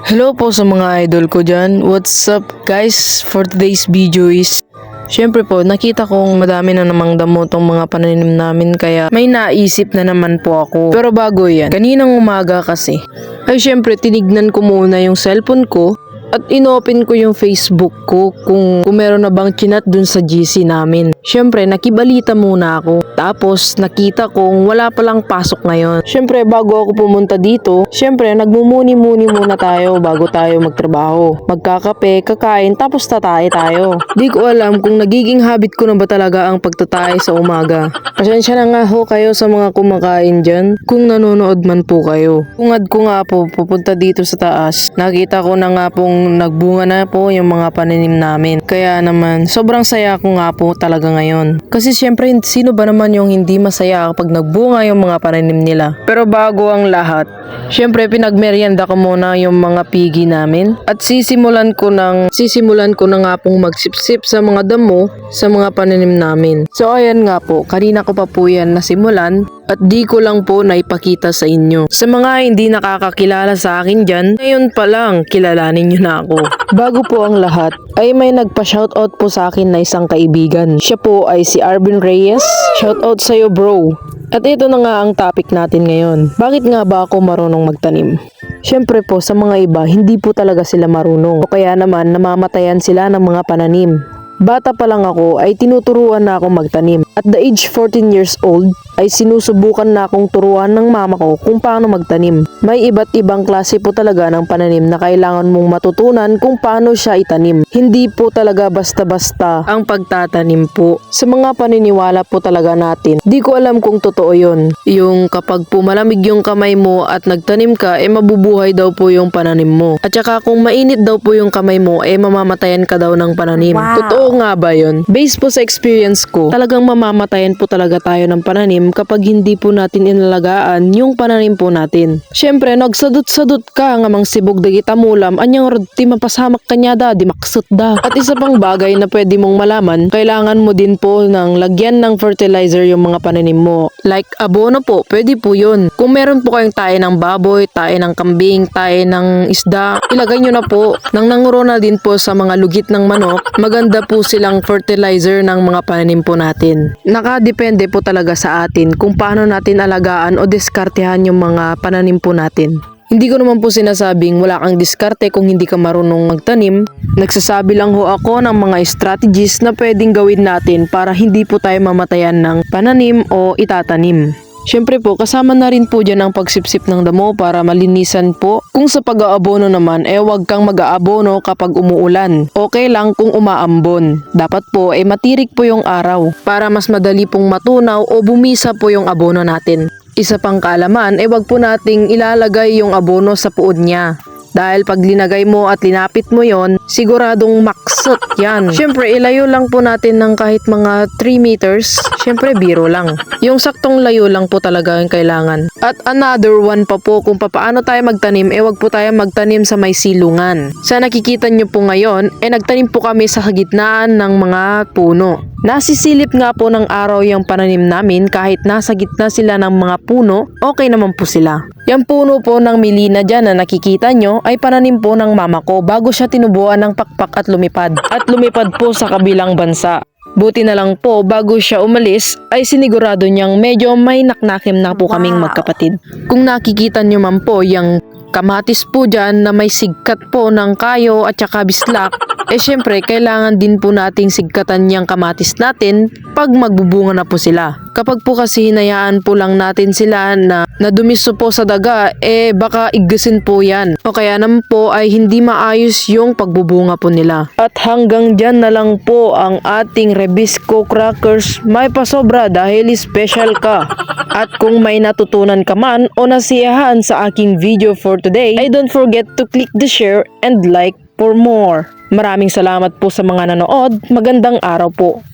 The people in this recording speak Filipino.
Hello po sa mga idol ko dyan. What's up guys? For today's video is syempre po nakita kong madami na namang damo tong mga pananim namin kaya may naisip na naman po ako. Pero bago yan, kaninang umaga kasi ay syempre tinignan ko muna yung cellphone ko at inopen ko yung Facebook ko kung meron na bang chinat dun sa GC namin. Syempre nakibalita muna ako. Tapos nakita kong wala palang pasok ngayon. Syempre bago ako pumunta dito, syempre nagmumuni-muni muna tayo bago tayo magtrabaho. Magkakape, kakain, tapos tatay tayo. Di ko alam kung nagiging habit ko na ba talaga ang pagtatay sa umaga. Pasensya na nga ho kayo sa mga kumakain dyan kung nanonood man po kayo. Tungad ko nga po pupunta dito sa taas. Nakita ko na nga pong nagbunga na po yung mga pananim namin. Kaya naman sobrang saya ko nga po talaga ngayon. Kasi syempre sino ba naman yung hindi masaya kapag nagbunga yung mga pananim nila. Pero bago ang lahat, syempre pinagmeryenda ko muna yung mga pigi namin at sisimulan ko na nga pong magsipsip sa mga damo sa mga pananim namin. So ayan nga po, kanina ko pa po yan nasimulan at di ko lang po naipakita sa inyo. Sa mga hindi nakakakilala sa akin dyan, ngayon pa lang kilalanin nyo na ako. Bago po ang lahat, ay may nagpa-shoutout po sa akin na isang kaibigan. Siya po ay si Arvin Reyes. Shoutout sa'yo bro. At ito na nga ang topic natin ngayon. Bakit nga ba ako marunong magtanim? Syempre po sa mga iba, hindi po talaga sila marunong. O kaya naman namamatayan sila ng mga pananim. Bata pa lang ako ay tinuturuan na akong magtanim. At the age 14 years old ay sinusubukan na akong turuan ng mama ko kung paano magtanim. May iba't ibang klase po talaga ng pananim na kailangan mong matutunan kung paano siya itanim. Hindi po talaga basta-basta ang pagtatanim po. Sa mga paniniwala po talaga natin, di ko alam kung totoo yun. Yung kapag pumalamig yung kamay mo at nagtanim ka, mabubuhay daw po yung pananim mo. At saka kung mainit daw po yung kamay mo, mamamatayan ka daw ng pananim. Wow. Totoo nga ba yun? Based po sa experience ko, talagang mamamatayan po talaga tayo ng pananim kapag hindi po natin inalagaan yung pananim po natin. Syempre, nagsadot-sadot ka nga mang sibog da kita mulam, anyang roti mapasamak kanya da, di maksot da. At isa pang bagay na pwede mong malaman, kailangan mo din po ng lagyan ng fertilizer yung mga pananim mo. Like abono po, pwede po yun. Kung meron po kayong tae ng baboy, tae ng kambing, tae ng isda, ilagay nyo na po. Nang nanguro na din po sa mga lugit ng manok, maganda po silang fertilizer ng mga pananim po natin. Nakadepende po talaga sa atin kung paano natin alagaan o diskartehan yung mga pananim po natin. Hindi ko naman po sinasabing wala kang diskarte kung hindi ka marunong magtanim. Nagsasabi lang ho ako ng mga strategies na pwedeng gawin natin para hindi po tayo mamatayan ng pananim o itatanim. Syempre po, kasama na rin po dyan ang pagsipsip ng damo para malinisan po. Kung sa pag-aabono naman, huwag kang mag-aabono kapag umuulan. Okay lang kung umaambon. Dapat po, matirik po yung araw para mas madali pong matunaw o bumisa po yung abono natin. Isa pang kaalaman, huwag po nating ilalagay yung abono sa puod niya. Dahil pag linagay mo at linapit mo yon, siguradong maksot yan. Syempre, ilayo lang po natin ng kahit mga 3 meters. Syempre, biro lang. Yung saktong layo lang po talaga yung kailangan. At another one pa po kung paano tayo magtanim, wag po tayo magtanim sa may silungan. Sa nakikita nyo po ngayon, nagtanim po kami sa gitnaan ng mga puno. Nasisilip nga po ng araw yung pananim namin kahit nasa gitna sila ng mga puno, okay naman po sila. Yung puno po ng milina dyan na nakikita nyo ay pananim po ng mama ko bago siya tinubuan ng pakpak at lumipad. At lumipad po sa kabilang bansa. Buti na lang po bago siya umalis ay sinigurado niyang medyo may naknakim na po kaming magkapatid. Kung nakikita nyo man po yung kamatis po dyan na may sigkat po ng kayo at saka bislak, syempre kailangan din po nating sigkatan yung kamatis natin pag magbubunga na po sila. Kapag po kasi hinayaan po lang natin sila na dumiso po sa daga, baka igasin po yan. O kaya naman po ay hindi maayos yung pagbubunga po nila. At hanggang dyan na lang po ang ating Rebisco Crackers. May pasobra dahil special ka. At kung may natutunan ka man o nasiyahan sa aking video for today, ay don't forget to click the share and like for more. Maraming salamat po sa mga nanood. Magandang araw po.